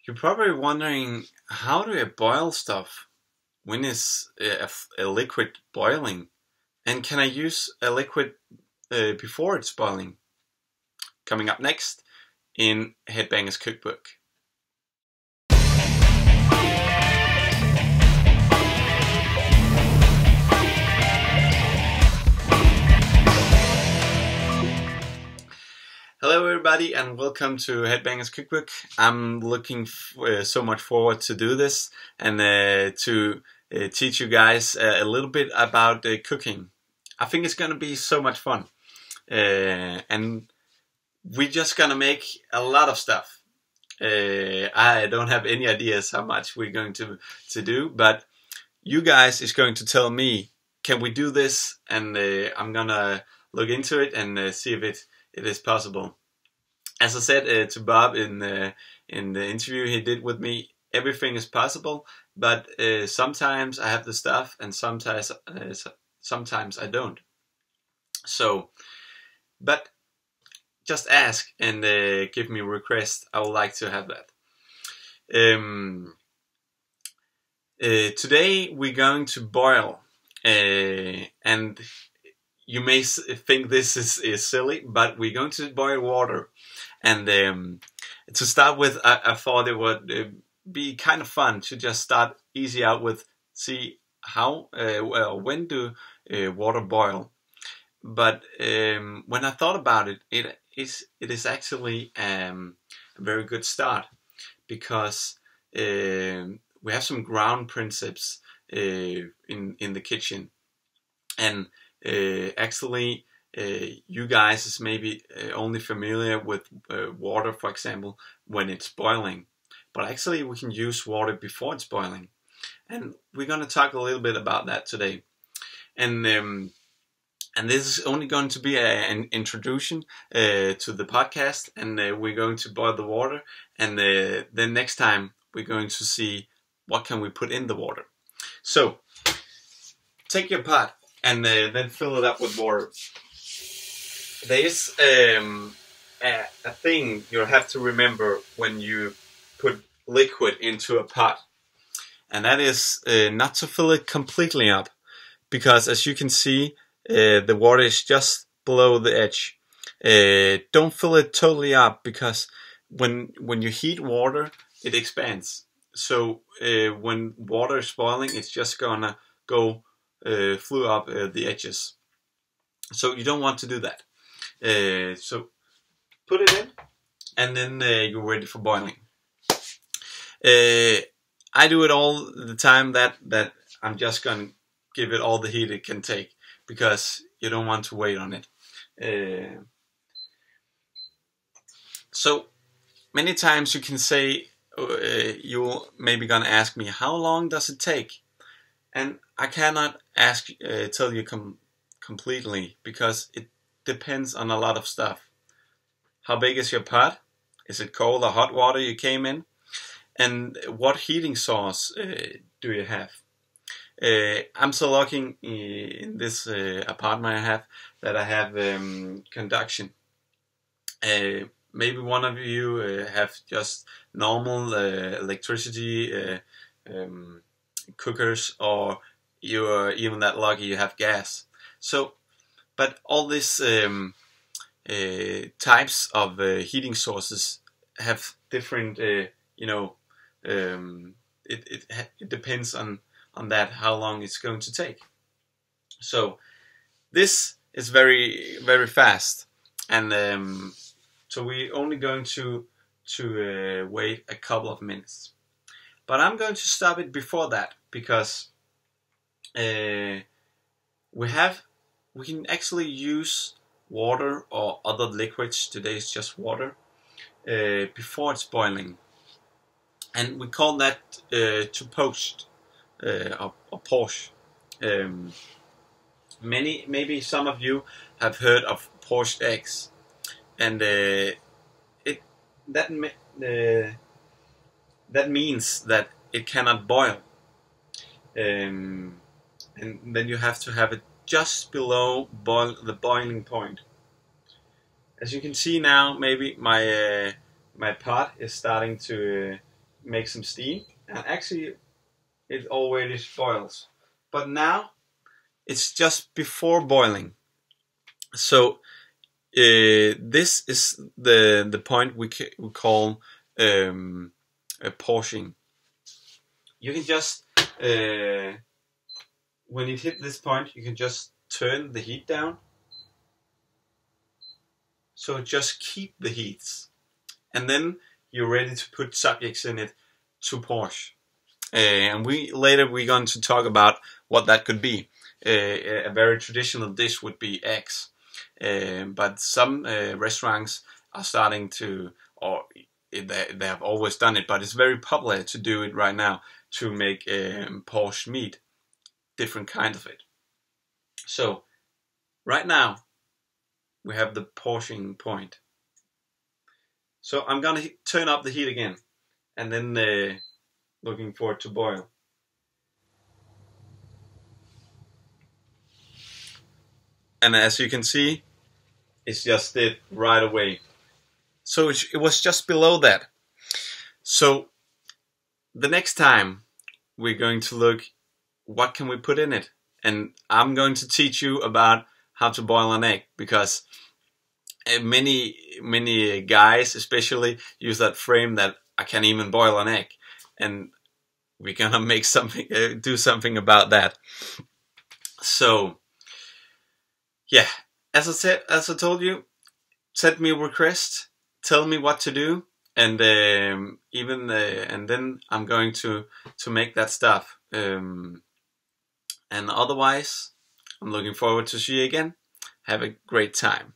You're probably wondering, how do I boil stuff? When is a liquid boiling? And can I use a liquid before it's boiling? Coming up next in Headbangers Cookbook. Hello everybody and welcome to Headbangers Cookbook. I'm looking so much forward to do this and to teach you guys a little bit about cooking. I think it's gonna be so much fun, and we're just gonna make a lot of stuff. I don't have any ideas how much we're going to do, but you guys is going to tell me, can we do this? And I'm gonna look into it and see if it is possible. As I said to Bob in the interview he did with me, everything is possible, but sometimes I have the stuff and sometimes I don't. So, but just ask and give me a request. I would like to have that. Today we're going to boil, and you may think this is silly, but we're going to boil water. And to start with, I thought it would be kind of fun to just start easy out with, see how, when do water boil. But when I thought about it, it is actually a very good start, because we have some ground principles in the kitchen, and actually you guys is maybe only familiar with water, for example, when it's boiling, but actually we can use water before it's boiling, and we're going to talk a little bit about that today. And this is only going to be an introduction to the podcast, and we're going to boil the water, and then next time we're going to see what can we put in the water. So take your pot and then fill it up with water. There is a thing you have to remember when you put liquid into a pot, and that is not to fill it completely up, because as you can see, the water is just below the edge. Don't fill it totally up, because when you heat water, it expands. So when water is boiling, it's just gonna go flew up the edges. So you don't want to do that. So put it in, and then you're ready for boiling. I do it all the time that I'm just gonna give it all the heat it can take, because you don't want to wait on it. So many times you can say, you're maybe gonna ask me, how long does it take? And I cannot tell you completely, because it depends on a lot of stuff. How big is your pot? Is it cold or hot water you came in? And what heating source do you have? I'm so lucky in this apartment I have, that I have conduction. Maybe one of you have just normal electricity cookers, or you're even that lucky you have gas. So, but all these types of heating sources have different, it depends on that, how long it's going to take. So this is very, very fast, and so we're only going to wait a couple of minutes. But I'm going to stop it before that, because we can actually use water or other liquids. Today is just water before it's boiling, and we call that to poach or poach. Maybe some of you have heard of poached eggs, and that means that it cannot boil, and then you have to have it just below the boiling point. As you can see now, maybe my pot is starting to make some steam, and actually it already boils. But now it's just before boiling. So this is the point we call a portion. You can just when it hit this point, you can just turn the heat down. So just keep the heats, and then you're ready to put subjects in it to poach. And we're going to talk about what that could be. A very traditional dish would be eggs, but some restaurants are starting to, or they have always done it, but it's very popular to do it right now, to make poached meat, different kind of it. So right now we have the poaching point. So I'm gonna turn up the heat again, and then looking for it to boil. And as you can see, it's just did right away. So it was just below that. So the next time we're going to look what can we put in it, and I'm going to teach you about how to boil an egg, because many guys especially use that frame that I can't even boil an egg, and we're gonna make something, do something about that. So yeah, as I told you, send me a request, tell me what to do, and and then I'm going to make that stuff. And otherwise, I'm looking forward to see you again. Have a great time.